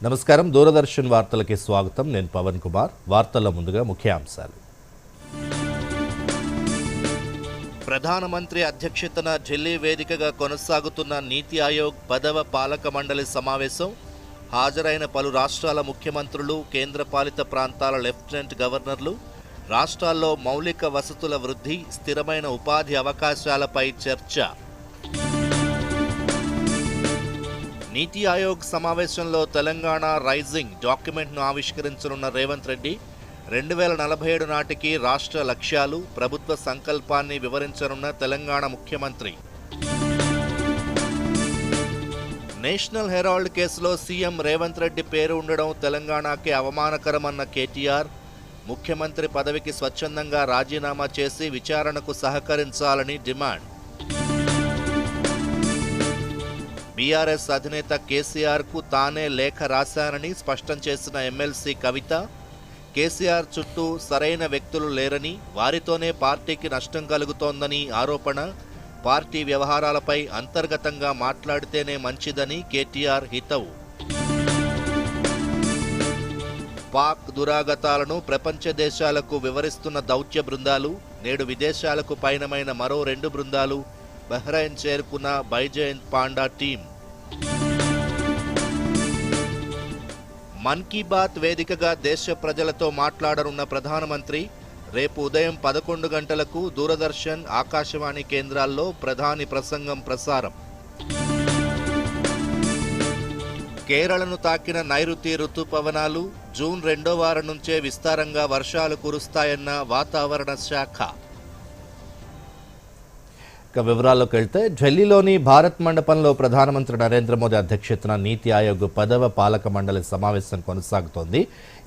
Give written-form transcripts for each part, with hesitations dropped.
నమస్కారం దూరదర్శన్ వార్తలకి స్వాగతం. నేను పవన్ కుమార్. వార్తల్లో ముందుగా ముఖ్యాంశాలు. ప్రధానమంత్రి అధ్యక్షతన ఢిల్లీ వేదికగా కొనసాగుతున్న నీతి ఆయోగ్ 10వ పాలక మండలి సమావేశం. హాజరైన పలు రాష్ట్రాల ముఖ్యమంత్రులు, కేంద్రపాలిత ప్రాంతాల లెఫ్టినెంట్ గవర్నర్లు రాష్ట్రాల్లో మౌలిక వసతుల వృద్ధి, స్థిరమైన ఉపాధి అవకాశాలపై చర్చ. నీతి ఆయోగ్ సమావేశంలో తెలంగాణ రైజింగ్ డాక్యుమెంట్ను ఆవిష్కరించనున్న రేవంత్ రెడ్డి 2047 నాటికి రాష్ట్ర లక్ష్యాలు, ప్రభుత్వ సంకల్పాన్ని వివరించనున్న తెలంగాణ ముఖ్యమంత్రి. నేషనల్ హెరాల్డ్ కేసులో సీఎం రేవంత్ రెడ్డి పేరు ఉండడం తెలంగాణకి అవమానకరమన్న కేటీఆర్. ముఖ్యమంత్రి పదవికి స్వచ్ఛందంగా రాజీనామా చేసి విచారణకు సహకరించాలని డిమాండ్. బీఆర్ఎస్ అధినేత కేసీఆర్కు తానే లేఖ రాశానని స్పష్టం చేసిన ఎమ్మెల్సీ కవిత. కేసీఆర్ చుట్టూ సరైన వ్యక్తులు లేరని, వారితోనే పార్టీకి నష్టం కలుగుతోందని ఆరోపణ. పార్టీ వ్యవహారాలపై అంతర్గతంగా మాట్లాడితేనే మంచిదని కేటీఆర్ హితవు. పాక్ దురాగతాలను ప్రపంచ దేశాలకు వివరిస్తున్న దౌత్య బృందాలు. నేడు విదేశాలకు పయనమైన మరో 2 బృందాలు బహ్రెయిన్ చేరుకున్న బైజయంత్ పాండా టీం. మన్ కీ బాత్ వేదికగా దేశ ప్రజలతో మాట్లాడనున్న ప్రధానమంత్రి. రేపు ఉదయం 11 గంటలకు దూరదర్శన్, ఆకాశవాణి కేంద్రాల్లో ప్రధాని ప్రసంగం ప్రసారం. కేరళను తాకిన నైరుతి రుతుపవనాలు. జూన్ 2వ వారం నుంచే విస్తారంగా వర్షాలు కురుస్తాయన్న వాతావరణ శాఖ. ఇక వివరాల్లోకి వెళ్తే, ఢిల్లీలోని భారత్ మండపంలో ప్రధానమంత్రి నరేంద్ర మోదీ అధ్యక్షతన నీతి ఆయోగ్ 10వ పాలక మండలి సమావేశం కొనసాగుతోంది.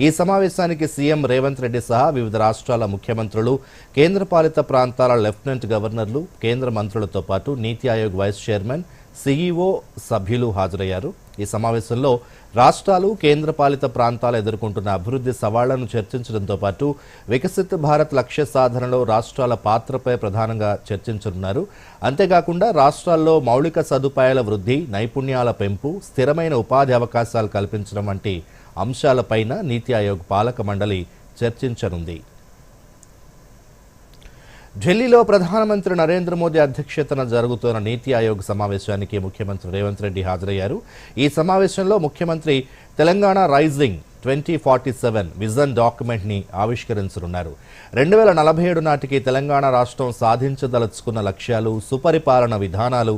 ఈ సమావేశానికి సీఎం రేవంత్ రెడ్డి సహా వివిధ రాష్ట్రాల ముఖ్యమంత్రులు, కేంద్రపాలిత ప్రాంతాల లెఫ్టినెంట్ గవర్నర్లు, కేంద్ర మంత్రులతో పాటు నీతి ఆయోగ్ వైస్ చైర్మన్, సీఈఓ సభ్యులు హాజరయ్యారు. ఈ సమావేశంలో రాష్ట్రాలు, కేంద్రపాలిత ప్రాంతాలు ఎదుర్కొంటున్న అభివృద్ధి సవాళ్లను చర్చించడంతో పాటు వికసిత్ భారత్ లక్ష్య సాధనలో రాష్ట్రాల పాత్రపై ప్రధానంగా చర్చించనున్నారు. అంతేకాకుండా రాష్ట్రాల్లో మౌలిక సదుపాయాల వృద్ధి, నైపుణ్యాల పెంపు, స్థిరమైన ఉపాధి అవకాశాలు కల్పించడం వంటి అంశాలపైన నీతి ఆయోగ్ పాలక మండలి చర్చించనుంది. ఢిల్లీలో ప్రధానమంత్రి నరేంద్ర మోదీ అధ్యక్షతన జరుగుతున్న నీతి ఆయోగ్ సమావేశానికి ముఖ్యమంత్రి రేవంత్ రెడ్డి హాజరయ్యారు. ఈ సమావేశంలో ముఖ్యమంత్రి తెలంగాణ రైజింగ్ 2047 విజన్ డాక్యుమెంట్ ని ఆవిష్కరించనున్నారు. 2047 నాటికి తెలంగాణ రాష్ట్రం సాధించదలుచుకున్న లక్ష్యాలు, సుపరిపాలన విధానాలు,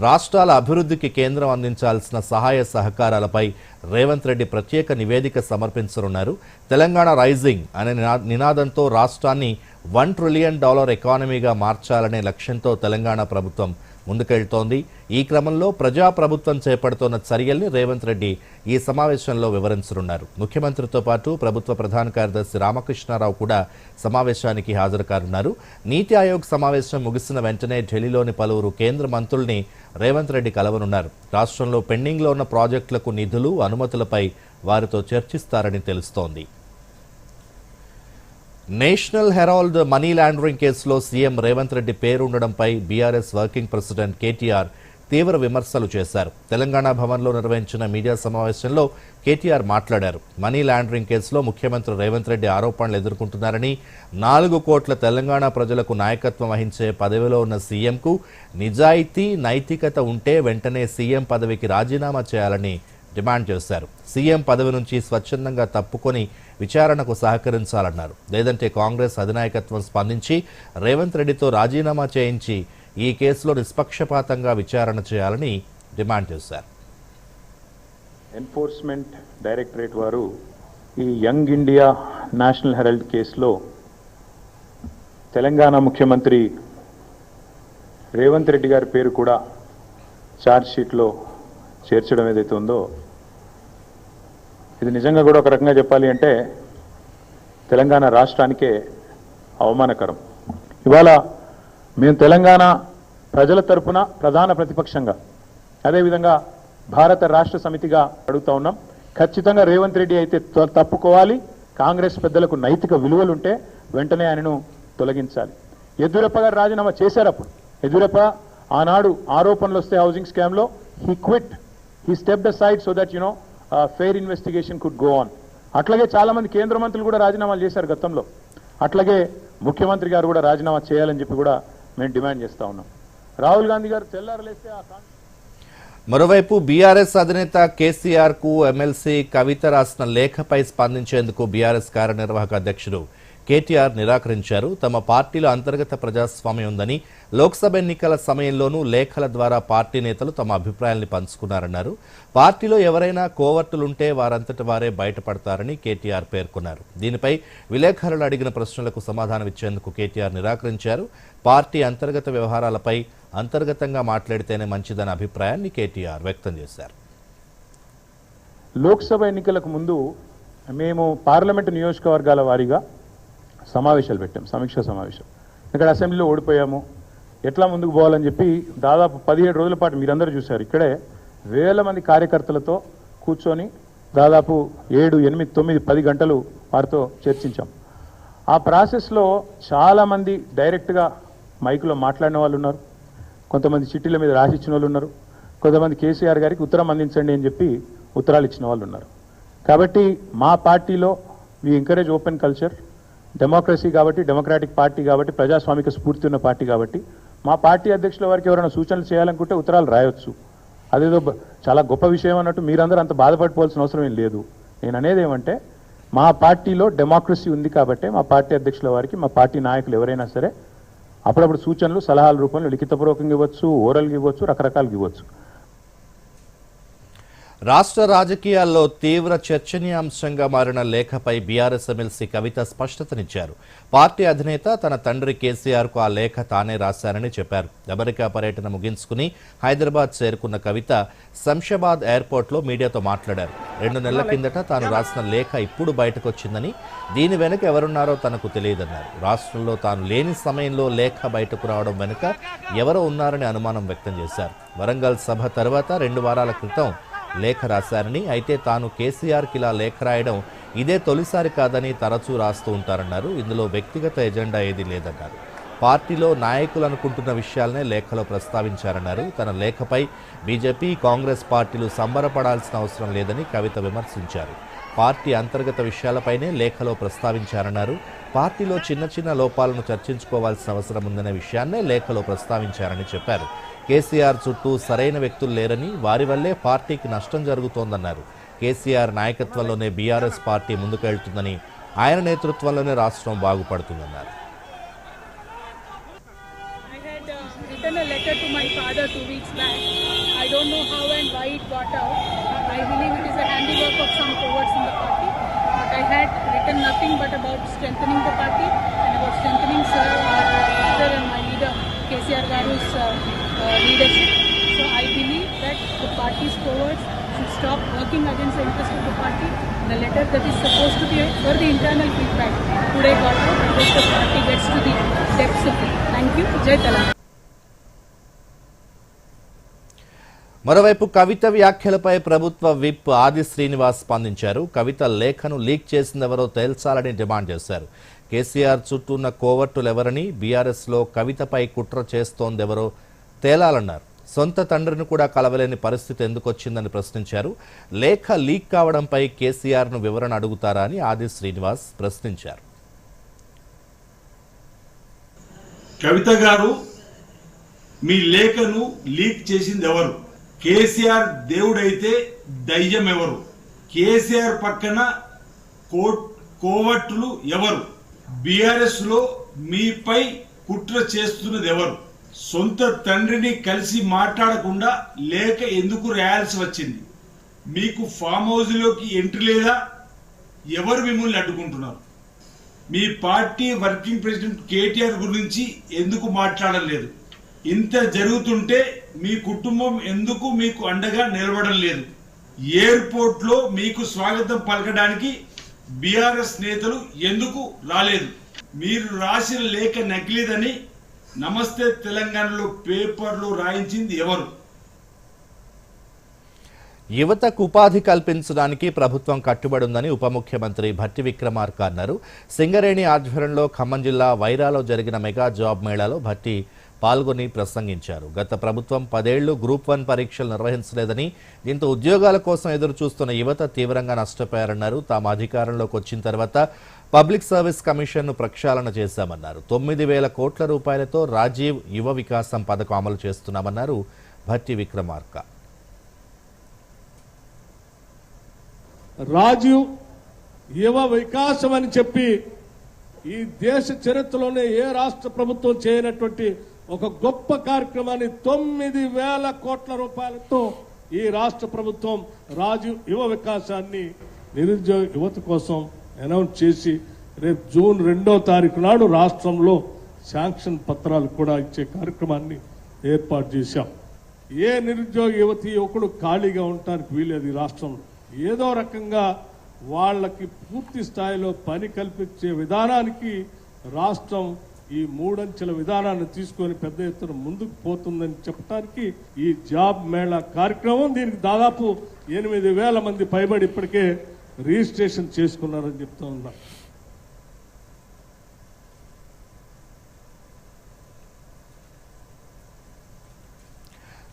రాష్ట్రాల అభివృద్ధికి కేంద్రం అందించాల్సిన సహాయ సహకారాలపై రేవంత్ రెడ్డి ప్రత్యేక నివేదిక సమర్పించనున్నారు. తెలంగాణ రైజింగ్ అనే నినాదంతో రాష్ట్రాన్ని $1 ట్రిలియన్ ఎకానమీగా మార్చాలనే లక్ష్యంతో తెలంగాణ ప్రభుత్వం ముందుకెళ్తోంది. ఈ క్రమంలో ప్రజాప్రభుత్వం చేపడుతోన్న చర్యల్ని రేవంత్ రెడ్డి ఈ సమావేశంలో వివరించనున్నారు. ముఖ్యమంత్రితో పాటు ప్రభుత్వ ప్రధాన కార్యదర్శి రామకృష్ణారావు కూడా సమావేశానికి హాజరు కానున్నారు. నీతి ఆయోగ్ సమావేశం ముగిసిన వెంటనే ఢిల్లీలోని పలువురు కేంద్ర మంత్రుల్ని రేవంత్ రెడ్డి కలవనున్నారు. రాష్ట్రంలో పెండింగ్లో ఉన్న ప్రాజెక్టులకు నిధులు, అనుమతులపై వారితో చర్చిస్తారని తెలుస్తోంది. నేషనల్ హెరాల్డ్ మనీ లాండరింగ్ కేసులో సీఎం రేవంత్ రెడ్డి పేరుండడంపై బీఆర్ఎస్ వర్కింగ్ ప్రెసిడెంట్ కేటీఆర్ తీవ్ర విమర్శలు చేశారు. తెలంగాణ భవన్లో నిర్వహించిన మీడియా సమావేశంలో కేటీఆర్ మాట్లాడారు. మనీ లాండరింగ్ కేసులో ముఖ్యమంత్రి రేవంత్ రెడ్డి ఆరోపణలు ఎదుర్కొంటున్నారని, 4 కోట్ల తెలంగాణ ప్రజలకు నాయకత్వం వహించే పదవిలో ఉన్న సీఎంకు నిజాయితీ, నైతికత ఉంటే వెంటనే సీఎం పదవికి రాజీనామా చేయాలని డిమాండ్ చేశారు. సీఎం పదవి నుంచి స్వచ్ఛందంగా తప్పుకొని విచారణకు సహకరించాలన్నారు. లేదంటే కాంగ్రెస్ అధినాయకత్వం స్పందించి రేవంత్ రెడ్డితో రాజీనామా చేయించి ఈ కేసులో నిష్పక్షపాతంగా విచారణ చేయాలని డిమాండ్ చేశారు. ఎన్ఫోర్స్మెంట్ డైరెక్టరేట్ వారు ఈ యంగ్ ఇండియా నేషనల్ హెరాల్డ్ కేసులో తెలంగాణ ముఖ్యమంత్రి రేవంత్ రెడ్డి గారి పేరు కూడా ఛార్జ్ షీట్లో చేర్చడం ఏదైతే ఉందో, ఇది నిజంగా కూడా ఒక రకంగా చెప్పాలి అంటే తెలంగాణ రాష్ట్రానికే అవమానకరం. ఇవాళ మేము తెలంగాణ ప్రజల తరపున ప్రధాన ప్రతిపక్షంగా, అదేవిధంగా భారత రాష్ట్ర సమితిగా అడుగుతా ఉన్నాం. ఖచ్చితంగా రేవంత్ రెడ్డి అయితే తప్పుకోవాలి. కాంగ్రెస్ పెద్దలకు నైతిక విలువలుంటే వెంటనే ఆయనను తొలగించాలి. యడ్యూరప్ప గారు రాజీనామా చేశారు. అప్పుడు యడ్యూరప్ప ఆనాడు ఆరోపణలు వస్తే హౌసింగ్ స్కామ్లో he quit, he stepped aside so that fair investigation could go on. అట్లాగే చాలామంది కేంద్ర మంత్రులు కూడా రాజీనామాలు చేశారు గతంలో. అట్లాగే ముఖ్యమంత్రి గారు కూడా రాజీనామా చేయాలని చెప్పి కూడా మేము డిమాండ్ చేస్తూ ఉన్నాం. రాహుల్ గాంధీ గారు తెల్లారలేస్తే మరోవైపు బీఆర్ఎస్ అధినేత కేసీఆర్ కు ఎమ్మెల్సీ కవిత రాసిన లేఖపై స్పందించేందుకు బీఆర్ఎస్ కార్యనిర్వాహక అధ్యక్షుడు కేటీఆర్ నిరాకరించారు. తమ పార్టీలో అంతర్గత ప్రజాస్వామ్యం ఉందని, లోక్సభ ఎన్నికల సమయంలోనూ లేఖల ద్వారా పార్టీ నేతలు తమ అభిప్రాయాల్ని పంచుకున్నారన్నారు. పార్టీలో ఎవరైనా కోవర్టులుంటే వారంతటి వారే బయటపడతారని కేటీఆర్ పేర్కొన్నారు. దీనిపై విలేకరులు అడిగిన ప్రశ్నలకు సమాధానం ఇచ్చేందుకు కేటీఆర్ నిరాకరించారు. పార్టీ అంతర్గత వ్యవహారాలపై అంతర్గతంగా మాట్లాడితేనే మంచిదన్న అభిప్రాయాన్ని కేటీఆర్ వ్యక్తం చేశారు. లోక్సభ ఎన్నికలకు ముందు మేము పార్లమెంటు నియోజకవర్గాల వారీగా సమావేశాలు పెట్టాం, సమీక్షా సమావేశం. ఇక్కడ అసెంబ్లీలో ఓడిపోయాము, ఎట్లా ముందుకు పోవాలని చెప్పి దాదాపు 17 రోజుల పాటు మీరందరూ చూశారు. ఇక్కడే వేల మంది కార్యకర్తలతో కూర్చొని దాదాపు 7, 8, 9, 10 గంటలు వారితో చర్చించాం. ఆ ప్రాసెస్లో చాలామంది డైరెక్ట్గా మైకులో మాట్లాడిన వాళ్ళు ఉన్నారు, కొంతమంది చిట్టీల మీద రాసిచ్చిన వాళ్ళు ఉన్నారు, కొంతమంది కేసీఆర్ గారికి ఉత్తరం అందించండి అని చెప్పి ఉత్తరాలు ఇచ్చిన వాళ్ళు ఉన్నారు. కాబట్టి మా పార్టీలో we encourage open culture, democracy కాబట్టి, డెమోక్రాటిక్ పార్టీ కాబట్టి, ప్రజాస్వామిక స్ఫూర్తి ఉన్న పార్టీ కాబట్టి మా పార్టీ అధ్యక్షుల వారికి ఎవరైనా సూచనలు చేయాలనుకుంటే ఉత్తరాలు రాయొచ్చు. అదేదో చాలా గొప్ప విషయం అన్నట్టు మీరందరూ అంత బాధపడిపోవాల్సిన అవసరం ఏం లేదు. నేను అనేది ఏమంటే మా పార్టీలో డెమోక్రసీ ఉంది కాబట్టి మా పార్టీ అధ్యక్షుల వారికి, మా పార్టీ నాయకులు ఎవరైనా సరే అప్పుడప్పుడు సూచనలు, సలహాల రూపంలో లిఖితపూర్వకంగా ఇవ్వచ్చు, ఓరల్గా ఇవ్వచ్చు, రకరకాలుగా ఇవ్వచ్చు. రాష్ట్ర రాజకీయాల్లో తీవ్ర చర్చనీయాంశంగా మారిన లేఖపై బీఆర్ఎస్ ఎమ్మెల్సీ కవిత స్పష్టతనిచ్చారు. పార్టీ అధినేత తన తండ్రి కేసీఆర్ కు ఆ లేఖ తానే రాశారని చెప్పారు. అమెరికా పర్యటన ముగించుకుని హైదరాబాద్ చేరుకున్న కవిత శంషాబాద్ ఎయిర్పోర్ట్లో మీడియాతో మాట్లాడారు. 2 నెలల కిందట తాను రాసిన లేఖ ఇప్పుడు బయటకొచ్చిందని, దీని వెనుక ఎవరున్నారో తనకు తెలియదన్నారు. రాష్ట్రంలో తాను లేని సమయంలో లేఖ బయటకు రావడం వెనుక ఎవరో ఉన్నారని అనుమానం వ్యక్తం చేశారు. వరంగల్ సభ తర్వాత 2 వారాల క్రితం లేఖ రాశారని, అయితే తాను కేసీఆర్కి ఇలా లేఖ రాయడం ఇదే తొలిసారి కాదని తరచూ రాస్తూ ఉంటారన్నారు. ఇందులో వ్యక్తిగత ఎజెండా ఏదీ లేదన్నారు. పార్టీలో నాయకులు అనుకుంటున్న విషయాలనే లేఖలో ప్రస్తావించారన్నారు. తన లేఖపై బీజేపీ, కాంగ్రెస్ పార్టీలు సంబరపడాల్సిన అవసరం లేదని కవిత విమర్శించారు. పార్టీ అంతర్గత విషయాలపైనే లేఖలో ప్రస్తావించారన్నారు. పార్టీలో చిన్న చిన్న లోపాలను చర్చించుకోవాల్సిన అవసరం ఉందనే విషయాన్నే లేఖలో ప్రస్తావించారని చెప్పారు. కేసీఆర్ చుట్టూ సరైన వ్యక్తులు లేరని, వారి వల్లే పార్టీకి నష్టం జరుగుతోందన్నారు. కేసీఆర్ నాయకత్వంలోనే బీఆర్ఎస్ పార్టీ ముందుకెళ్తుందని, ఆయన నేతృత్వంలోనే రాష్ట్రం బాగుపడుతుందన్నారు. Written a letter to my father 2 weeks back. I don't know how and why it got out. I believe it is a handiwork of some cohorts in the party. But I had written nothing but about strengthening the party and about strengthening sir, our leader and my leader, KCR Garu's leadership. So I believe that the party's cohorts should stop working against the interest of the party. The letter that is supposed to be for the internal feedback today got out. I hope the party gets to the depths of it. Thank you. Jai Telangana. మరోవైపు కవిత వ్యాఖ్యలపై ప్రభుత్వ whip ఆది శ్రీనివాస్ స్పందించారు. కవిత లేఖను leak చేసిందెవరో తేల్చాలని demand చేశారు. కేసీఆర్ చుట్టూ ఉన్న కోవర్టులెవరని, బీఆర్ఎస్లో కవితపై కుట్ర చేస్తోందెవరో తేలాలన్నారు. సొంత తండ్రిని కూడా కలవలేని పరిస్థితి ఎందుకొచ్చిందని ప్రశ్నించారు. లేఖ లీక్ కావడంపై కేసీఆర్ను వివరణ అడుగుతారా అని ఆది శ్రీనివాస్ ప్రశ్నించారు. కవిత గారు, మీ లేఖను లీక్ చేసింది ఎవరు? కేసీఆర్ దేవుడైతే దయ్యం ఎవరు? కేసీఆర్ పక్కన కోవట్టులు ఎవరు? బీఆర్ఎస్ లో మీపై కుట్ర చేస్తున్నది ఎవరు? సొంత తండ్రిని కలిసి మాట్లాడకుండా లేఖ ఎందుకు రాయాల్సి వచ్చింది? మీకు ఫామ్ హౌస్ లోకి ఎంట్రీ లేదా? ఎవరు మిమ్మల్ని అడ్డుకుంటున్నారు? మీ పార్టీ వర్కింగ్ ప్రెసిడెంట్ కేటీఆర్ గురించి ఎందుకు మాట్లాడలేదు? ఇంత జరుగుతుంటే మీ కుటుంబం ఎందుకు మీకు అండగా నిలబడడం లేదు? ఎయిర్పోర్ట్ లో మీకు స్వాగతం పలకడానికి బీఆర్ఎస్ నేతలు ఎందుకు రాలేదు? మీరు రాసిన లేఖ నకిలీదని నమస్తే తెలంగాణలో పేపర్లో రాయించింది ఎవరు? యువతకు ఉపాధి కల్పించడానికి ప్రభుత్వం కట్టుబడి ఉందని ఉప ముఖ్యమంత్రి భట్టి విక్రమార్క అన్నారు. సింగరేణి ఆధ్వర్యంలో ఖమ్మం జిల్లా వైరాలో జరిగిన మెగా జాబ్ మేళాలో భట్టి పాల్గొని ప్రసంగించారు. గత ప్రభుత్వం 10 ఏళ్లు గ్రూప్ 1 పరీక్షలు నిర్వహించలేదని, దీంతో ఉద్యోగాల కోసం ఎదురు చూస్తున్న యువత తీవ్రంగా నష్టపోయారన్నారు. తాము అధికారంలోకి వచ్చిన తర్వాత పబ్లిక్ సర్వీస్ కమిషన్ను ప్రక్షాళన చేశామన్నారు. 9,000 కోట్ల రూపాయలతో రాజీవ్ యువ వికాసం పథకం అమలు చేస్తున్నామన్నారు భట్టి విక్రమార్క. రాజీవ్ యువ వికాసం అని చెప్పి ఈ దేశ చరిత్రలోనే ఏ రాష్ట్ర ప్రభుత్వం చేయనటువంటి ఒక గొప్ప కార్యక్రమాన్ని 9,000 కోట్ల రూపాయలతో ఈ రాష్ట్ర ప్రభుత్వం రాజీవ్ యువ వికాసాన్ని నిరుద్యోగ యువత కోసం అనౌన్స్ చేసి రేపు జూన్ 2వ తారీఖు నాడు రాష్ట్రంలో శాంక్షన్ పత్రాలు కూడా ఇచ్చే కార్యక్రమాన్ని ఏర్పాటు చేశాం. ఏ నిరుద్యోగ యువకుడు ఖాళీగా ఉండటానికి వీలేదు. ఈ రాష్ట్రంలో ఏదో రకంగా వాళ్ళకి పూర్తి స్థాయిలో పని కల్పించే విధానానికి రాష్ట్రం ఈ 3 అంచెల విధానాన్ని తీసుకొని పెద్ద ఎత్తున ముందుకు పోతుందని చెప్పడానికి ఈ జాబ్ మేళా కార్యక్రమం, దీనికి దాదాపు 8,000 మంది పైబడి ఇప్పటికే రిజిస్ట్రేషన్ చేసుకున్నారని చెప్తా ఉన్నా.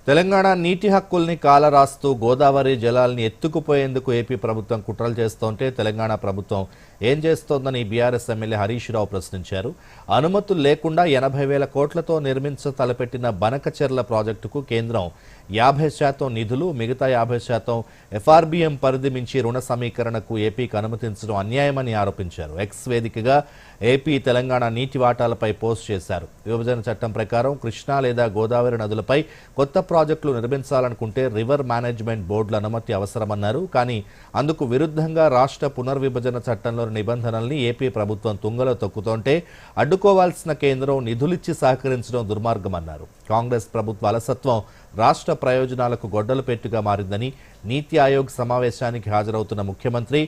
తెలంగాణ నీటి హక్కుల్ని కాలరాస్తూ గోదావరి జలాల్ని ఎత్తుకుపోయేందుకు ఏపీ ప్రభుత్వం కుట్రలు చేస్తోంటే తెలంగాణ ప్రభుత్వం ఏం చేస్తోందని బీఆర్ఎస్ ఎమ్మెల్యే హరీష్ రావు ప్రశ్నించారు. అనుమతులు లేకుండా 80,000 కోట్లతో తలపెట్టిన బనకచెర్ల ప్రాజెక్టుకు కేంద్రం 50% నిధులు, మిగతా 50% ఎఫ్ఆర్బీఎం పరిధి మించి రుణ సమీకరణకు ఏపీకి అనుమతించడం అన్యాయమని ఆరోపించారు. ఎక్స్ వేదికగా ఏపీ తెలంగాణ నీటి వాటాలపై పోస్ట్ చేశారు. విభజన చట్టం ప్రకారం కృష్ణా లేదా గోదావరి నదులపై కొత్త ప్రాజెక్టులు నిర్మించాలనుకుంటే రివర్ మేనేజ్మెంట్ బోర్డుల అనుమతి అవసరమన్నారు. కానీ అందుకు విరుద్ధంగా రాష్ట్ర పునర్విభజన చట్టంలోని నిబంధనల్ని ఏపీ ప్రభుత్వం తుంగలో తొక్కుతుంటే అడ్డుకోవాల్సిన కేంద్రం నిధులిచ్చి సహకరించడం దుర్మార్గమన్నారు. కాంగ్రెస్ ప్రభుత్వ అలసత్వం రాష్ట్ర ప్రయోజనాలకు గొడ్డలు పెట్టుగా మారిందని, నీతి ఆయోగ్ సమావేశానికి హాజరవుతున్న ముఖ్యమంత్రి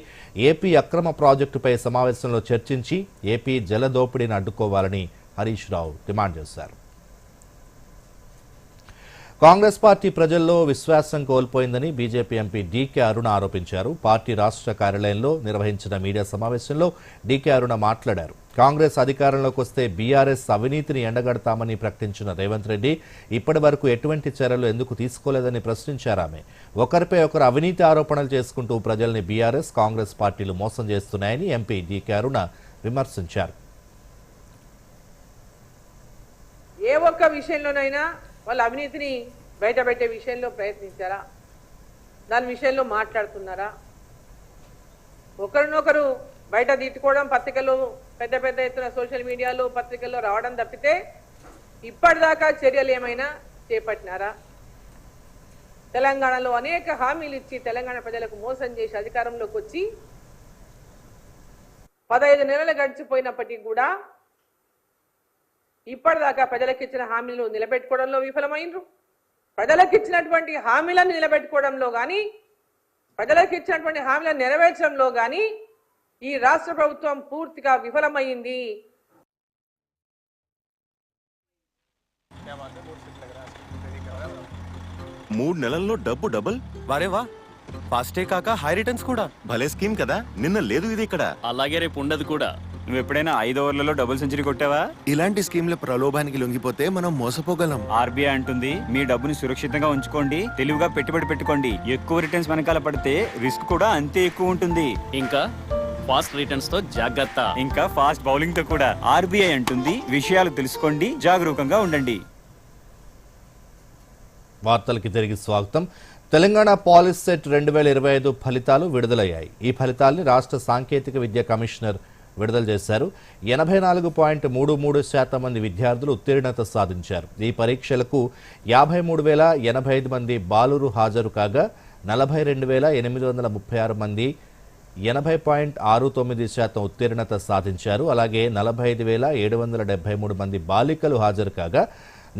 ఏపీ అక్రమ ప్రాజెక్టుపై సమావేశంలో చర్చించి ఏపీ జల దోపిడీని అడ్డుకోవాలని హరీష్ రావు డిమాండ్ చేశారు. కాంగ్రెస్ పార్టీ ప్రజల్లో విశ్వాసం కోల్పోయిందని బీజేపీ ఎంపీ డీకే అరుణ ఆరోపించారు. పార్టీ రాష్ట్ర కార్యాలయంలో నిర్వహించిన మీడియా సమావేశంలో డీకే అరుణ మాట్లాడారు. కాంగ్రెస్ అధికారంలోకి వస్తే బీఆర్ఎస్ అవినీతిని ఎండగడతామని ప్రకటించిన రేవంత్ రెడ్డి ఇప్పటి వరకు ఎటువంటి చర్యలు ఎందుకు తీసుకోలేదని ప్రశ్నించారు. ఆమె ఒకరిపై ఒకరు అవినీతి ఆరోపణలు చేసుకుంటూ ప్రజల్ని బీఆర్ఎస్, కాంగ్రెస్ పార్టీలు మోసం చేస్తున్నాయని ఎంపీ డీకే అరుణ విమర్శించారు. ఏ ఒక్క విషయంలోనైనా వాళ్ళు అవినీతిని బయటపెట్టే విషయంలో ప్రయత్నించారా? దాని విషయంలో మాట్లాడుతున్నారా? ఒకరినొకరు బయట తిట్టుకోవడం, పత్రికలు పెద్ద పెద్ద ఎత్తున సోషల్ మీడియాలో పత్రికల్లో రావడం తప్పితే ఇప్పటిదాకా చర్యలు ఏమైనా చేపట్టినారా? తెలంగాణలో అనేక హామీలు ఇచ్చి తెలంగాణ ప్రజలకు మోసం చేసి అధికారంలోకి వచ్చి 15 నెలలు గడిచిపోయినప్పటికీ కూడా ఇప్పటిదాకా ప్రజలకు ఇచ్చిన హామీలను నిలబెట్టుకోవడంలో విఫలమైనరు. ప్రజలకు ఇచ్చినటువంటి హామీలను నిలబెట్టుకోవడంలో కానీ, ప్రజలకు ఇచ్చినటువంటి హామీలను నెరవేర్చడంలో కానీ ఈ రాష్ట్ర ప్రభుత్వం పూర్తిగా విఫలమైంది. మూడు నెలల్లో డబ్బు డబుల్. వారేవా, ఫాస్టే కాక హై రిటర్న్స్ కూడా. భలే స్కీమ్ కదా. నిన్న లేదు ఇది ఇక్కడ. అలాగే రేపు ఉండదు కూడా. నువ్వు ఎప్పుడైనా 5 ఓవర్లలో డబుల్ సెంచరీ కొట్టావా? ఇలాంటి స్కీమ్ల ప్రలోభానికి లొంగిపోతే మనం మోసపోగలం. ఆర్బీఐ అంటుంది మీ డబ్బుని సురక్షితంగా ఉంచుకోండి, తెలివిగా పెట్టుబడి పెట్టుకోండి. ఎక్కువ రిటర్న్స్ వెనకాల పడితే రిస్క్ కూడా అంతే ఎక్కువ ఉంటుంది. ఇంకా ఫాస్ట్ రిటర్న్స్ తో జాగ్రత్త. ఇంకా ఫాస్ట్ బౌలింగ్ తో కూడా. ఆర్బీఐ అంటుంది విషయాలు తెలుసుకోండి, జాగరూకంగా ఉండండి. వార్తలకి తిరిగి స్వాగతం. తెలంగాణ పాలిసెట్ 2025 ఫలితాలు విడుదలయ్యాయి. ఈ ఫలితాల్ని రాష్ట్ర సాంకేతిక విద్య కమిషనర్ విడుదల చేశారు. 84.33% మంది విద్యార్థులు ఉత్తీర్ణత సాధించారు. ఈ పరీక్షలకు 53,085 మంది బాలురు హాజరు కాగా 42,836 మంది 80.69% ఉత్తీర్ణత సాధించారు. అలాగే 45,773 మంది బాలికలు హాజరు కాగా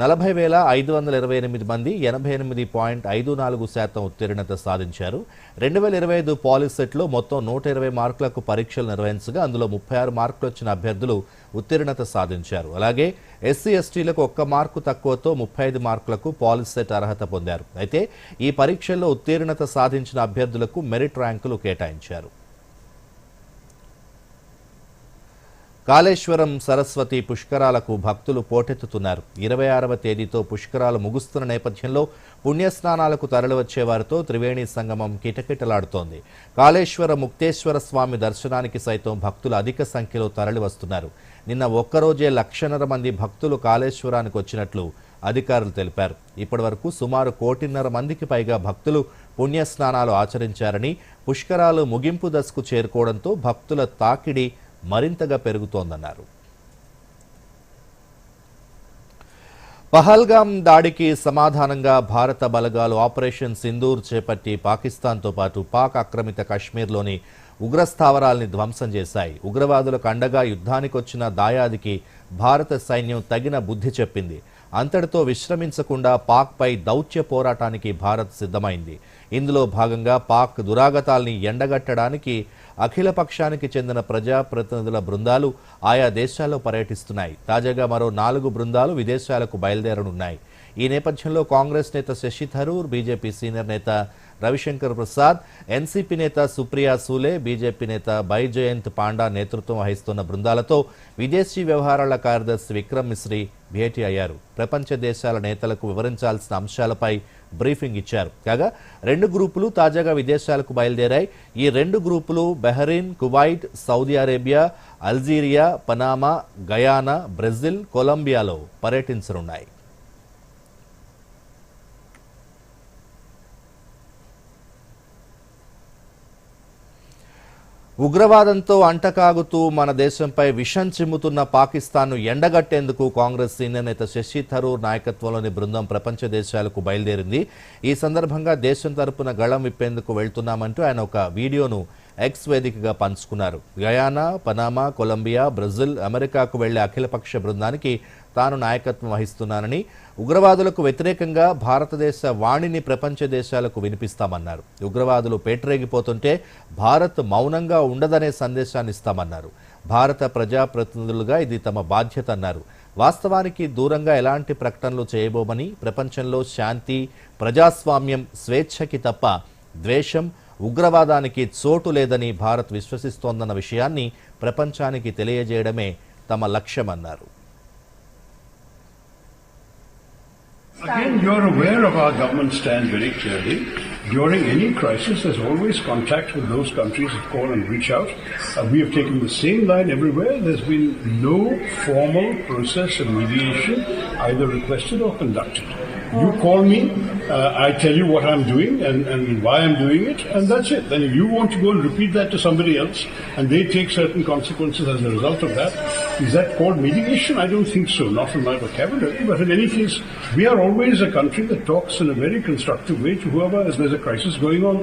40,528 మంది 88.54% ఉత్తీర్ణత సాధించారు. 2025 పాలిసెట్లో మొత్తం 120 మార్కులకు పరీక్షలు నిర్వహించగా అందులో 36 మార్కులు వచ్చిన అభ్యర్థులు ఉత్తీర్ణత సాధించారు. అలాగే ఎస్సీ ఎస్టీలకు 1 మార్కు తక్కువతో 35 మార్కులకు పాలిసెట్ అర్హత పొందారు. అయితే ఈ పరీక్షల్లో ఉత్తీర్ణత సాధించిన అభ్యర్థులకు మెరిట్ ర్యాంకులు కేటాయించారు. కాళేశ్వరం సరస్వతి పుష్కరాలకు భక్తులు పోటెత్తుతున్నారు. 26వ తేదీతో పుష్కరాలు ముగుస్తున్న నేపథ్యంలో పుణ్యస్నానాలకు తరలివచ్చే వారితో త్రివేణి సంగమం కిటకిటలాడుతోంది. కాళేశ్వర ముక్తేశ్వర స్వామి దర్శనానికి సైతం భక్తులు అధిక సంఖ్యలో తరలివస్తున్నారు. నిన్న ఒక్కరోజే 1,50,000 మంది భక్తులు కాళేశ్వరానికి వచ్చినట్లు అధికారులు తెలిపారు. ఇప్పటివరకు సుమారు 1,50,000 మందికి పైగా భక్తులు పుణ్యస్నానాలు ఆచరించారని, పుష్కరాలు ముగింపు దశకు చేరుకోవడంతో భక్తుల తాకిడి మరింతగా పెరుగుతోందన్నారు. పహల్గాం దాడికి సమాధానంగా భారత బలగాలు ఆపరేషన్ సింధూర్ చేపట్టి పాకిస్తాన్తో పాటు పాక్ ఆక్రమిత కశ్మీర్లోని ఉగ్రస్థావరాల్ని ధ్వంసం చేశాయి. ఉగ్రవాదులకు అండగా యుద్ధానికొచ్చిన దాయాదికి భారత సైన్యం తగిన బుద్ధి చెప్పింది. అంతటితో విశ్రమించకుండా పాక్పై దౌత్య పోరాటానికి భారత్ సిద్ధమైంది. ఇందులో భాగంగా పాక్ దురాగతాల్ని ఎండగట్టడానికి అఖిల పక్షానికి చెందిన ప్రజాప్రతినిధుల బృందాలు ఆయా దేశాల్లో పర్యటిస్తున్నాయి. తాజాగా మరో 4 బృందాలు విదేశాలకు బయలుదేరనున్నాయి. ఈ నేపథ్యంలో కాంగ్రెస్ నేత శశి థరూర్, బీజేపీ సీనియర్ నేత రవిశంకర్ ప్రసాద్, ఎన్సీపీ నేత సుప్రియా సూలే, బీజేపీ నేత బైజయంత్ పాండా నేతృత్వం వహిస్తున్న బృందాలతో విదేశీ వ్యవహారాల కార్యదర్శి విక్రమ్ మిశ్రీ భేటీ అయ్యారు. ప్రపంచ దేశాల నేతలకు వివరించాల్సిన అంశాలపై బ్రీఫింగ్ ఇచ్చారు. కాగా 2 గ్రూపులు తాజాగా విదేశాలకు బయలుదేరాయి. ఈ 2 గ్రూపులు Bahrain, Kuwait, Saudi Arabia, Algeria, Panama, Guyana, Brazil, కొలంబియాలో పర్యటించనున్నాయి. ఉగ్రవాదంతో అంటకాగుతూ మన దేశంపై విషం చిమ్ముతున్న పాకిస్తాన్ను ఎండగట్టేందుకు కాంగ్రెస్ సీనియర్ నేత శశి థరూర్ నాయకత్వంలోని బృందం ప్రపంచ దేశాలకు బయలుదేరింది. ఈ సందర్భంగా దేశం తరపున గళం విప్పేందుకు వెళ్తున్నామంటూ ఆయన ఒక వీడియోను ఎక్స్ వేదికగా పంచుకున్నారు. గయానా, పనామా, కొలంబియా, బ్రెజిల్, అమెరికాకు వెళ్లే అఖిలపక్ష బృందానికి తాను నాయకత్వం వహిస్తున్నానని, ఉగ్రవాదులకు వ్యతిరేకంగా భారతదేశ వాణిని ప్రపంచ దేశాలకు వినిపిస్తామన్నారు. ఉగ్రవాదులు పేటరేగిపోతుంటే భారత్ మౌనంగా ఉండదనే సందేశాన్ని ఇస్తామన్నారు. భారత ప్రజాప్రతినిధులుగా ఇది తమ బాధ్యత అన్నారు. వాస్తవానికి దూరంగా ఎలాంటి ప్రకటనలు చేయబోమని, ప్రపంచంలో శాంతి, ప్రజాస్వామ్యం, స్వేచ్ఛకి తప్ప ద్వేషం, ఉగ్రవాదానికి చోటు లేదని భారత్ విశ్వసిస్తోందన్న విషయాన్ని ప్రపంచానికి తెలియజేయడమే తమ లక్ష్యమన్నారు. Again, you're aware of our government stand very clearly. During any crisis, there's always contact with those countries that call and reach out. We have taken the same line everywhere. There's been no formal process of mediation either requested or conducted. You call me, I tell you what I'm doing and why I'm doing it, and that's it. Then if you want to go and repeat that to somebody else and they take certain consequences as a result of that, is that called mediation? I don't think so, not in my vocabulary. But in any case, we are always a country that talks in a very constructive way to whoever, as there's a crisis going on.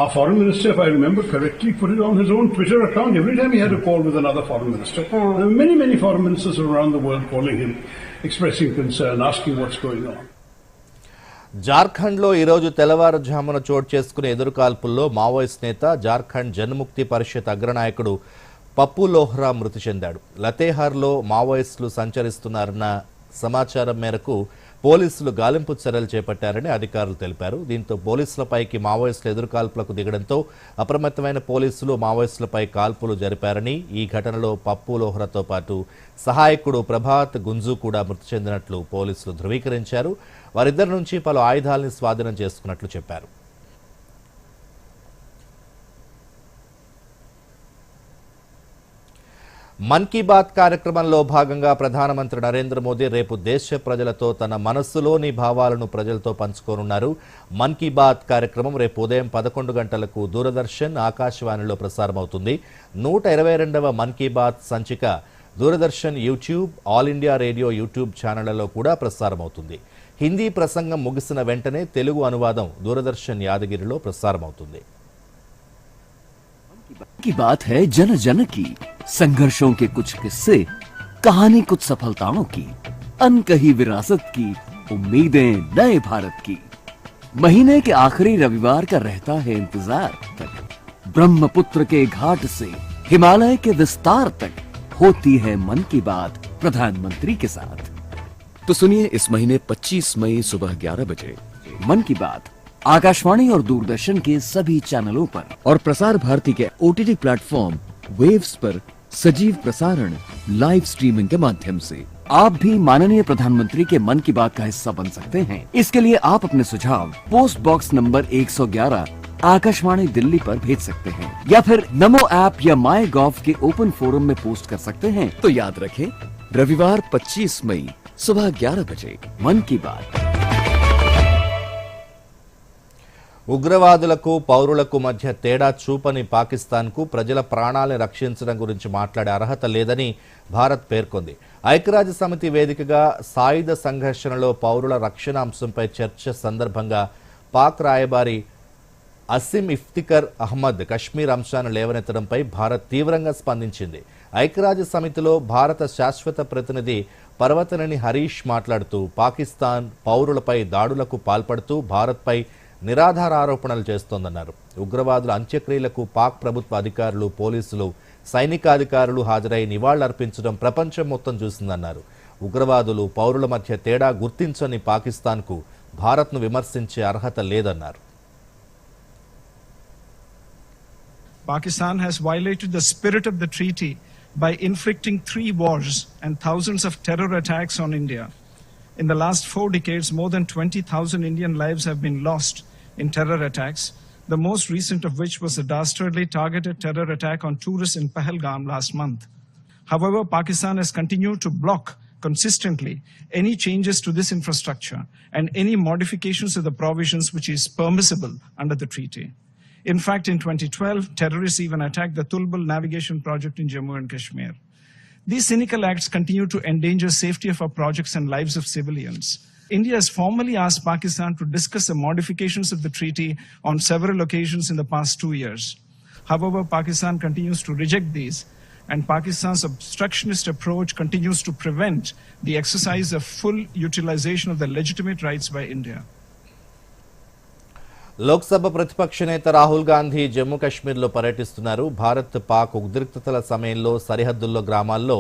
Our foreign minister, if I remember correctly, put it on his own Twitter account every time he had a call with another foreign minister. There are many, many foreign ministers around the world calling him, expressing concern, asking what's going on. జార్ఖండ్లో ఈరోజు తెల్లవారుజామున చోటు చేసుకునే ఎదురుకాల్పుల్లో Maoist నేత, జార్ఖండ్ జన్ముక్తి పరిషత్ అగ్రనాయకుడు పప్పు లోహ్రా మృతి చెందాడు. లతేహార్లో మావోయిస్టులు సంచరిస్తున్నారన్న సమాచారం మేరకు పోలీసులు గాలింపు చర్యలు చేపట్టారని అధికారులు తెలిపారు. దీంతో పోలీసులపైకి మావోయిస్టులు ఎదురుకాల్పులకు దిగడంతో అప్రమత్తమైన పోలీసులు మావోయిస్టులపై కాల్పులు జరిపారని, ఈ ఘటనలో పప్పు లోహ్రాతో పాటు సహాయకుడు ప్రభాత్ గుంజు కూడా మృతి చెందినట్లు పోలీసులు ధృవీకరించారు. వారిద్దరి నుంచి పలు ఆయుధాలను స్వాధీనం చేసుకున్నట్లు చెప్పారు. మన్ కీ బాత్ కార్యక్రమంలో భాగంగా ప్రధానమంత్రి నరేంద్ర మోదీ రేపు దేశ ప్రజలతో తన మనస్సులోని భావాలను ప్రజలతో పంచుకోనున్నారు. మన్ కీ బాత్ కార్యక్రమం రేపు ఉదయం 11 గంటలకు దూరదర్శన్, ఆకాశవాణిలో ప్రసారమవుతుంది. 122వ మన్ కీ బాత్ సంచిక Doordarshan YouTube, all India radio YouTube ఛానళ్లలో కూడా ప్రసారమవుతుంది. హిందీ ప్రసంగం ముగిసిన వెంటనే తెలుగు అనువాదం దూరదర్శన్ యాదగిరిలో ప్రసారమవుతుంది. की बात है जन जन की, संघर्षों के कुछ किस्से, कहानी कुछ सफलताओं की, अनकही विरासत की, उम्मीदें नए भारत की। महीने के आखिरी रविवार का रहता है इंतजार तक, ब्रह्मपुत्र के घाट से हिमालय के विस्तार तक होती है मन की बात प्रधानमंत्री के साथ। तो सुनिए इस महीने 25 मई सुबह 11 बजे मन की बात आकाशवाणी और दूरदर्शन के सभी चैनलों पर और प्रसार भारती के OTT प्लेटफॉर्म वेव्स पर सजीव प्रसारण लाइव स्ट्रीमिंग के माध्यम से। आप भी माननीय प्रधानमंत्री के मन की बात का हिस्सा बन सकते हैं। इसके लिए आप अपने सुझाव post box number 111 Akashvani Delhi पर भेज सकते हैं या फिर नमो ऐप या माई गॉव के ओपन फोरम में पोस्ट कर सकते हैं। तो याद रखें, रविवार 25 मई सुबह 11 बजे मन की बात। ఉగ్రవాదులకు పౌరులకు మధ్య తేడా చూపని పాకిస్తాన్కు ప్రజల ప్రాణాలను రక్షించడం గురించి మాట్లాడే అర్హత లేదని భారత్ పేర్కొంది. ఐక్యరాజ్య సమితి వేదికగా సాయుధ సంఘర్షణలో పౌరుల రక్షణ అంశంపై చర్చ సందర్భంగా పాక్ రాయబారి అసిమ్ ఇఫ్తికర్ అహ్మద్ కశ్మీర్ అంశాన్ని లేవనెత్తడంపై భారత్ తీవ్రంగా స్పందించింది. ఐక్యరాజ్య సమితిలో భారత శాశ్వత ప్రతినిధి పర్వతనేని హరీష్ మాట్లాడుతూ పాకిస్తాన్ పౌరులపై దాడులకు పాల్పడుతూ భారత్పై నిరాధార ఆరోపణలు చేస్తోందన్నారు. ఉగ్రవాదుల అంత్యక్రియలకు పాక్ ప్రభుత్వ అధికారులు, పోలీసులు, సైనికాధికారులు హాజరై నివాళులర్పించడం ప్రపంచం మొత్తం చూసిందన్నారు. ఉగ్రవాదులు పౌరుల మధ్య తేడా గుర్తించని పాకిస్తాన్కు భారత్ను విమర్శించే అర్హత లేదన్నారు. Pakistan has violated the spirit of the treaty by inflicting 3 wars and thousands of terror attacks on India. In the last 4 decades, more than 20,000 Indian lives have been lost in terror attacks, the most recent of which was a dastardly targeted terror attack on tourists in Pahalgam last month. However, Pakistan has continued to block consistently any changes to this infrastructure and any modifications of the provisions which is permissible under the treaty. In fact, in 2012, terrorists even attacked the Tulbul navigation project in Jammu and Kashmir. These cynical acts continue to endanger safety of our projects and lives of civilians. India has formally asked Pakistan to discuss the modifications of the treaty on several occasions in the past 2 years. However, Pakistan continues to reject these, and Pakistan's obstructionist approach continues to prevent the exercise of full utilization of the legitimate rights by India. Lok Sabha ప్రతిపక్ష నేత రాహుల్ గాంధీ జమ్మూ కాశ్మీర్లో పర్యటిస్తున్నారు. భారత్ పాక్ ఉద్రిక్తతల సమయంలో సరిహద్దుల్లో గ్రామాల్లో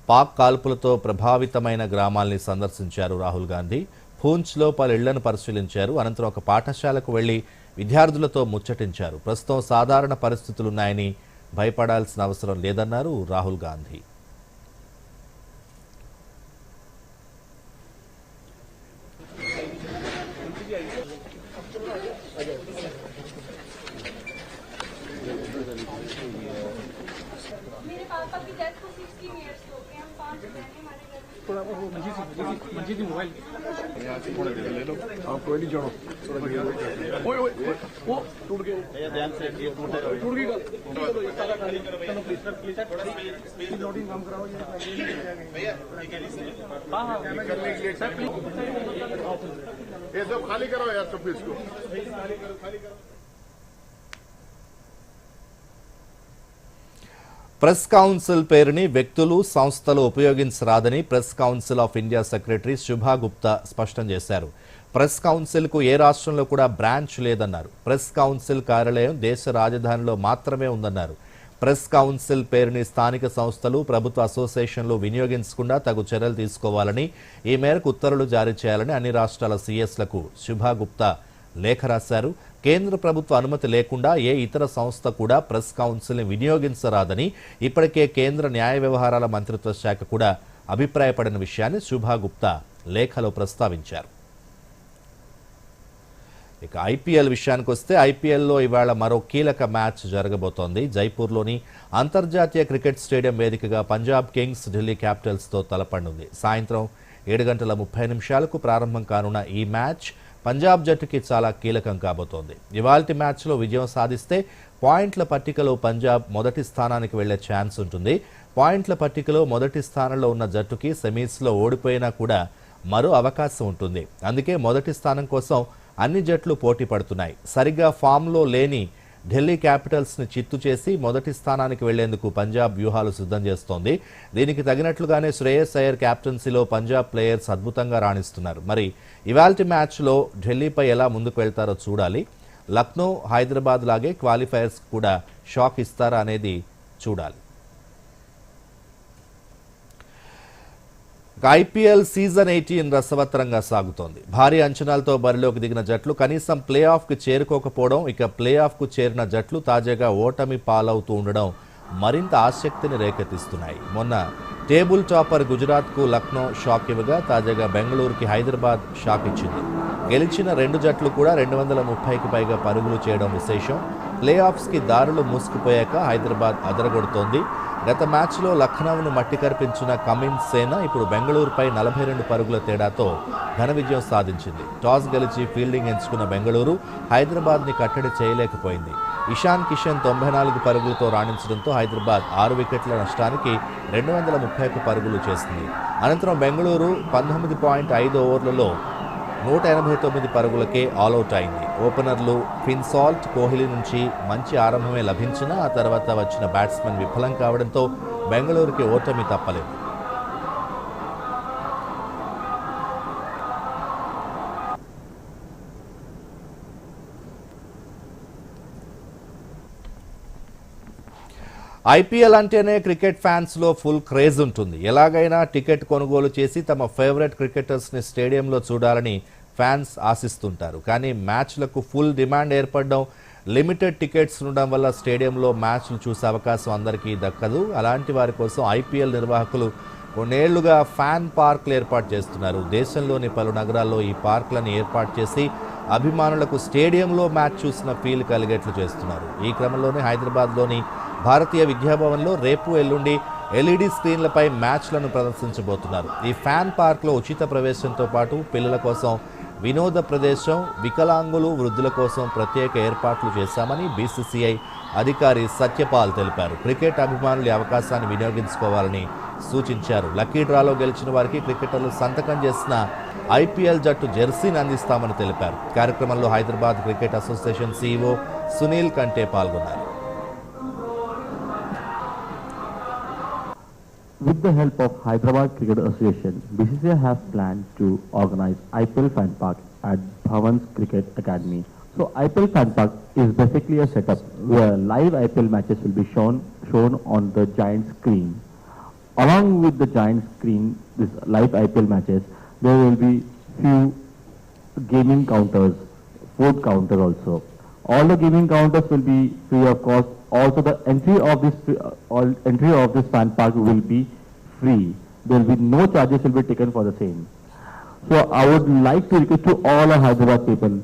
పాక్ కాల్పులతో ప్రభావితమైన గ్రామాల్ని సందర్శించారు రాహుల్ గాంధీ. పూంచ్లో పలు ఇళ్లను పరిశీలించారు. అనంతరం ఒక పాఠశాలకు వెళ్లి విద్యార్థులతో ముచ్చటించారు. ప్రస్తుతం సాధారణ పరిస్థితులున్నాయని భయపడాల్సిన అవసరం లేదన్నారు రాహుల్ గాంధీ. खाली करो यार सब इसको ప్రెస్ కౌన్సిల్ పేరుని వ్యక్తులు, సంస్థలు ఉపయోగించరాదని press council of India secretary Shubha Gupta స్పష్టం చేశారు. ప్రెస్ కౌన్సిల్కు ఏ రాష్ట్రంలో కూడా బ్రాంచ్ లేదన్నారు. ప్రెస్ కౌన్సిల్ కార్యాలయం దేశ రాజధానిలో మాత్రమే ఉందన్నారు. ప్రెస్ కౌన్సిల్ పేరుని స్థానిక సంస్థలు, ప్రభుత్వ అసోసియేషన్లు వినియోగించకుండా తగు చర్యలు తీసుకోవాలని, ఈ మేరకు ఉత్తర్వులు జారీ చేయాలని అన్ని రాష్ట్రాల సీఎస్లకు శుభా గుప్తా లేఖ రాశారు. కేంద్ర ప్రభుత్వ అనుమతి లేకుండా ఏ ఇతర సంస్థ కూడా ప్రెస్ కౌన్సిల్ని వినియోగించరాదని ఇప్పటికే కేంద్ర న్యాయ వ్యవహారాల మంత్రిత్వ శాఖ కూడా అభిప్రాయపడిన విషయాన్ని శుభా గుప్తా లేఖలో ప్రస్తావించారు. ఇక ఐపీఎల్ విషయానికి వస్తే ఐపీఎల్లో ఇవాళ మరో కీలక మ్యాచ్ జరగబోతోంది. జైపూర్లోని అంతర్జాతీయ క్రికెట్ స్టేడియం వేదికగా పంజాబ్ కింగ్స్ ఢిల్లీ క్యాపిటల్స్తో తలపడనుంది. సాయంత్రం 7:30 ప్రారంభం కానున్న ఈ మ్యాచ్ పంజాబ్ జట్టుకి చాలా కీలకం కాబోతోంది. ఇవాల్టి మ్యాచ్లో విజయం సాధిస్తే పాయింట్ల పట్టికలో పంజాబ్ మొదటి స్థానానికి వెళ్లే ఛాన్స్ ఉంటుంది. పాయింట్ల పట్టికలో మొదటి స్థానంలో ఉన్న జట్టుకి సెమీస్లో ఓడిపోయినా కూడా మరో అవకాశం ఉంటుంది. అందుకే మొదటి స్థానం కోసం అన్ని జట్లు పోటీ పడుతున్నాయి. సరిగ్గా ఫామ్లో లేని ఢిల్లీ క్యాపిటల్స్ని చిత్తు చేసి మొదటి స్థానానికి వెళ్లేందుకు పంజాబ్ వ్యూహాలు సిద్ధం చేస్తోంది. దీనికి తగినట్లుగానే శ్రేయస్ అయ్యర్ క్యాప్టెన్సీలో పంజాబ్ ప్లేయర్స్ అద్భుతంగా రాణిస్తున్నారు. మరి ఇవాల్టి మ్యాచ్లో ఢిల్లీపై ఎలా ముందుకు వెళ్తారో చూడాలి. లక్నో, హైదరాబాద్ లాగే క్వాలిఫైయర్స్ కూడా షాక్ ఇస్తారా అనేది చూడాలి. ఐపీఎల్ సీజన్ 18 రసవత్తరంగా సాగుతోంది. భారీ అంచనాలతో బరిలోకి దిగిన జట్లు కనీసం ప్లే ఆఫ్కి చేరుకోకపోవడం, ఇక ప్లే ఆఫ్కు చేరిన జట్లు తాజాగా ఓటమి పాలవుతూ ఉండడం మరింత ఆసక్తిని రేకెత్తిస్తున్నాయి. మొన్న టేబుల్ టాపర్ గుజరాత్కు లక్నో షాక్ ఇవ్వగా తాజాగా బెంగళూరుకి హైదరాబాద్ షాక్ ఇచ్చింది. గెలిచిన 2 జట్లు కూడా 230కి పైగా పరుగులు చేయడం విశేషం. ప్లే ఆఫ్స్కి దారులు మూసుకుపోయాక హైదరాబాద్ అదరగొడుతోంది. గత మ్యాచ్లో లఖ్నౌను మట్టి కరిపించిన కమిన్స్ సేన ఇప్పుడు బెంగళూరుపై 42 పరుగుల తేడాతో ఘన విజయం సాధించింది. టాస్ గెలిచి ఫీల్డింగ్ ఎంచుకున్న బెంగళూరు హైదరాబాద్ని కట్టడి చేయలేకపోయింది. ఇషాన్ కిషన్ 94 పరుగులతో రాణించడంతో హైదరాబాద్ 6 వికెట్ల నష్టానికి 231 పరుగులు చేసింది. అనంతరం బెంగళూరు 19.5 ఓవర్లలో 189 పరుగులకే ఆల్అవుట్ అయింది. ఓపెనర్లు ఫిన్సాల్ట్, కోహ్లీ నుంచి మంచి ఆరంభమే లభించినా ఆ తర్వాత వచ్చిన బ్యాట్స్మెన్ విఫలం కావడంతో బెంగళూరుకి ఓటమి తప్పలేదు. ఐపీఎల్ అంటేనే క్రికెట్ ఫ్యాన్స్లో ఫుల్ క్రేజ్ ఉంటుంది. ఎలాగైనా టికెట్ కొనుగోలు చేసి తమ ఫేవరెట్ క్రికెటర్స్ని స్టేడియంలో చూడాలని ఫ్యాన్స్ ఆశిస్తుంటారు. కానీ మ్యాచ్లకు ఫుల్ డిమాండ్ ఏర్పడడం, లిమిటెడ్ టికెట్స్ ఉండడం వల్ల స్టేడియంలో మ్యాచ్లు చూసే అవకాశం అందరికీ దక్కదు. అలాంటి వారి కోసం ఐపీఎల్ నిర్వాహకులు కొన్నేళ్లుగా ఫ్యాన్ పార్క్లు ఏర్పాటు చేస్తున్నారు. దేశంలోని పలు నగరాల్లో ఈ పార్కులను ఏర్పాటు చేసి అభిమానులకు స్టేడియంలో మ్యాచ్ చూసిన ఫీల్ కలిగేట్లు చేస్తున్నారు. ఈ క్రమంలోనే హైదరాబాద్లోని భారతీయ విద్యాభవన్లో రేపు ఎల్లుండి ఎల్ఈడి స్క్రీన్లపై మ్యాచ్లను ప్రదర్శించబోతున్నారు. ఈ ఫ్యాన్ పార్క్లో ఉచిత ప్రవేశంతో పాటు పిల్లల కోసం వినోద ప్రదేశం, వికలాంగులు, వృద్ధుల కోసం ప్రత్యేక ఏర్పాట్లు చేశామని బీసీసీఐ అధికారి సత్యపాల్ తెలిపారు. క్రికెట్ అభిమానులు ఈ అవకాశాన్ని వినియోగించుకోవాలని సూచించారు. లక్కీ డ్రాలో గెలిచిన వారికి క్రికెటర్లు సంతకం చేసిన ఐపీఎల్ జట్టు జెర్సీని అందిస్తామని తెలిపారు. కార్యక్రమంలో Hyderabad cricket association CEO Sunil కంటే పాల్గొన్నారు. With the help of Hyderabad Cricket Association, BCCI has planned to organize IPL Fan Park at Bhavan's Cricket Academy. So IPL Fan Park is basically a setup where live IPL matches will be shown on the giant screen. Along with the giant screen, this live IPL matches, there will be few gaming counters, food counter also. All the gaming counters will be free of cost. Also, the entry of this fan park will be free. There will be no charges will be taken for the same. So, I would like to request to all our Hyderabad people,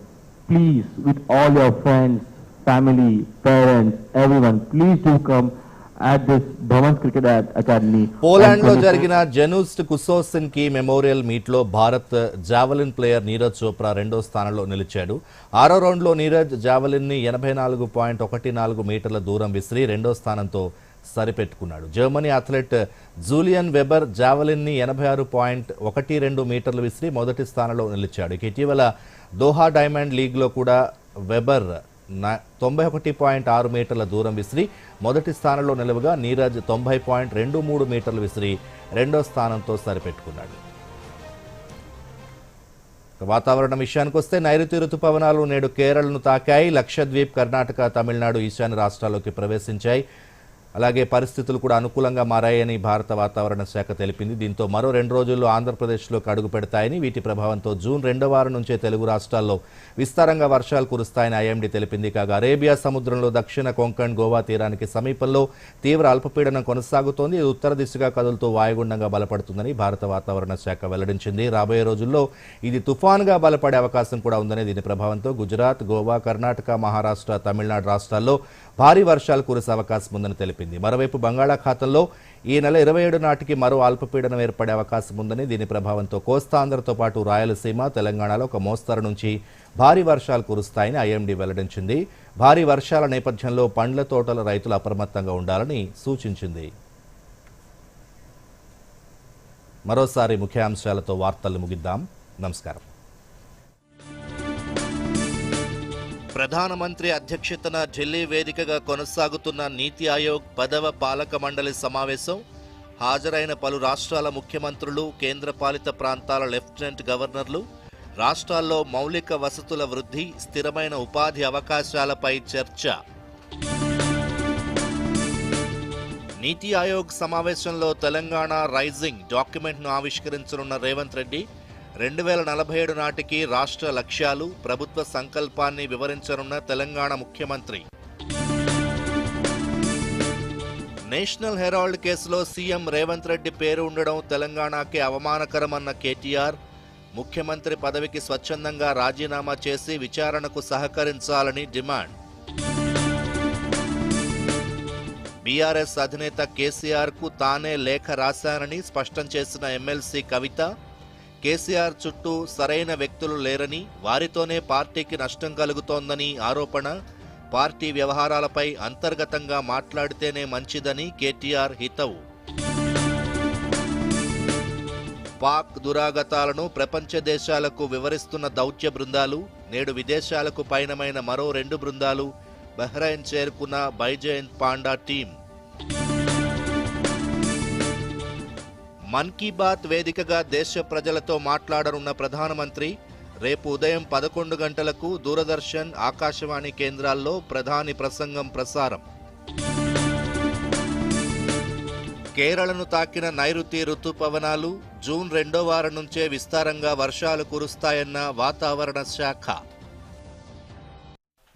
please, with all your friends, family, parents, everyone, please do come at this Bhavan's Cricket Academy. పోలాండ్లో జరిగిన జెనూస్ట్ కుసోసిన్కి memorial మీట్లో Bharat javelin player Neeraj Chopra 2వ స్థానంలో నిలిచాడు. 6వ రౌండ్లో నీరజ్ జావలిన్ని 84.14 మీటర్ల దూరం విసిరి 2వ స్థానంతో సరిపెట్టుకున్నాడు. జర్మనీ అథ్లెట్ జూలియన్ వెబర్ జావలిన్ని 86.12 మీటర్లు విసిరి మొదటి స్థానంలో నిలిచాడు. ఇటీవల దోహా డైమండ్ లీగ్లో కూడా వెబర్ 91.6 మీటర్ల దూరం విసిరి మొదటి స్థానంలో నిలవగా నీరజ్ 90.23 మీటర్లు విసిరి 2వ స్థానంతో సరిపెట్టుకున్నాడు. వాతావరణం విషయానికి వస్తే నైరుతి రుతుపవనాలు నేడు కేరళను తాకాయి. లక్షద్వీప్, కర్ణాటక, తమిళనాడు, ఈశాన్య రాష్ట్రాల్లోకి ప్రవేశించాయి. అలాగే పరిస్థితులు కూడా అనుకూలంగా మారాయని భారత వాతావరణ శాఖ తెలిపింది. దీంతో మరో 2 రోజుల్లో ఆంధ్రప్రదేశ్లోకి అడుగు పెడతాయని, వీటి ప్రభావంతో జూన్ 2వ వారం నుంచే తెలుగు రాష్ట్రాల్లో విస్తారంగా వర్షాలు కురుస్తాయని ఐఎండీ తెలిపింది. కాగా అరేబియా సముద్రంలో దక్షిణ కొంకణ్, గోవా తీరానికి సమీపంలో తీవ్ర అల్పపీడనం కొనసాగుతోంది. ఇది ఉత్తర దిశగా కదులుతూ వాయుగుండంగా బలపడుతుందని భారత వాతావరణ శాఖ వెల్లడించింది. రాబోయే రోజుల్లో ఇది తుఫాన్గా బలపడే అవకాశం కూడా ఉందని, దీని ప్రభావంతో గుజరాత్, గోవా, కర్ణాటక, మహారాష్ట్ర, తమిళనాడు రాష్ట్రాల్లో భారీ వర్షాలు కురిసే అవకాశం ఉందని తెలిపింది. మరోవైపు బంగాళాఖాతంలో ఈ నెల 27 నాటికి మరో అల్పపీడనం ఏర్పడే అవకాశం ఉందని, దీని ప్రభావంతో కోస్తాంధ్రతో పాటు రాయలసీమ, తెలంగాణలో ఒక మోస్తరు నుంచి భారీ వర్షాలు కురుస్తాయని ఐఎండీ వెల్లడించింది. భారీ వర్షాల నేపథ్యంలో పండ్ల తోటల రైతులు అప్రమత్తంగా ఉండాలని సూచించింది. మరోసారి ముఖ్యాంశాలతో వార్తలు ముగిద్దాం. నమస్కారం. ప్రధానమంత్రి అధ్యక్షతన ఢిల్లీ వేదికగా కొనసాగుతున్న నీతి ఆయోగ్ 10వ పాలక మండలి సమావేశం. హాజరైన పలు రాష్ట్రాల ముఖ్యమంత్రులు, కేంద్రపాలిత ప్రాంతాల లెఫ్టినెంట్ గవర్నర్లు. రాష్ట్రాల్లో మౌలిక వసతుల వృద్ధి, స్థిరమైన ఉపాధి అవకాశాలపై చర్చ. నీతి ఆయోగ్ సమావేశంలో తెలంగాణ రైజింగ్ డాక్యుమెంట్ను ఆవిష్కరించనున్న రేవంత్ రెడ్డి 2047 నాటికి రాష్ట్ర లక్ష్యాలు, ప్రభుత్వ సంకల్పాన్ని వివరించనున్న తెలంగాణ ముఖ్యమంత్రి. నేషనల్ హెరాల్డ్ కేసులో సీఎం రేవంత్ రెడ్డి పేరు ఉండడం తెలంగాణకే అవమానకరమన్న కేటీఆర్, ముఖ్యమంత్రి పదవికి స్వచ్ఛందంగా రాజీనామా చేసి విచారణకు సహకరించాలని డిమాండ్. బీఆర్ఎస్ అధినేత కేసీఆర్ కు తానే లేఖ రాశానని స్పష్టం చేసిన ఎమ్మెల్సీ కవిత, కేసీఆర్ చుట్టూ సరైన వ్యక్తులు లేరని, వారితోనే పార్టీకి నష్టం కలుగుతోందని ఆరోపణ. పార్టీ వ్యవహారాలపై అంతర్గతంగా మాట్లాడితేనే మంచిదని కేటీఆర్ హితవు. పాక్ దురాగతాలను ప్రపంచ దేశాలకు వివరిస్తున్న దౌత్య బృందాలు, నేడు విదేశాలకు పయనమైన మరో 2 బృందాలు బహ్రెయిన్ చేరుకున్న బైజయంత్ పాండా టీం. మన్ కీ బాత్ వేదికగా దేశ ప్రజలతో మాట్లాడనున్న ప్రధానమంత్రి రేపు ఉదయం 11 గంటలకు దూరదర్శన్, ఆకాశవాణి కేంద్రాల్లో ప్రధాని ప్రసంగం ప్రసారం. కేరళను తాకిన నైరుతి రుతుపవనాలు జూన్ 2వ వారం నుంచే విస్తారంగా వర్షాలు కురుస్తాయన్న వాతావరణ శాఖ.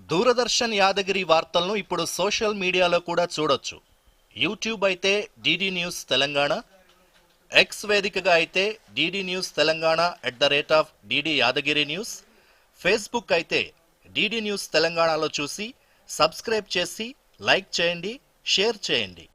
దూరదర్శన్ యాదగిరి వార్తలను ఇప్పుడు సోషల్ మీడియాలో కూడా చూడొచ్చు. యూట్యూబ్ అయితే డిడి న్యూస్ తెలంగాణ, ఎక్స్ వేదికగా అయితే DD news Telangana @DD Yadagiri news, Facebook అయితే డిడి న్యూస్ తెలంగాణలో చూసి సబ్స్క్రైబ్ చేసి లైక్ చేయండి, షేర్ చేయండి.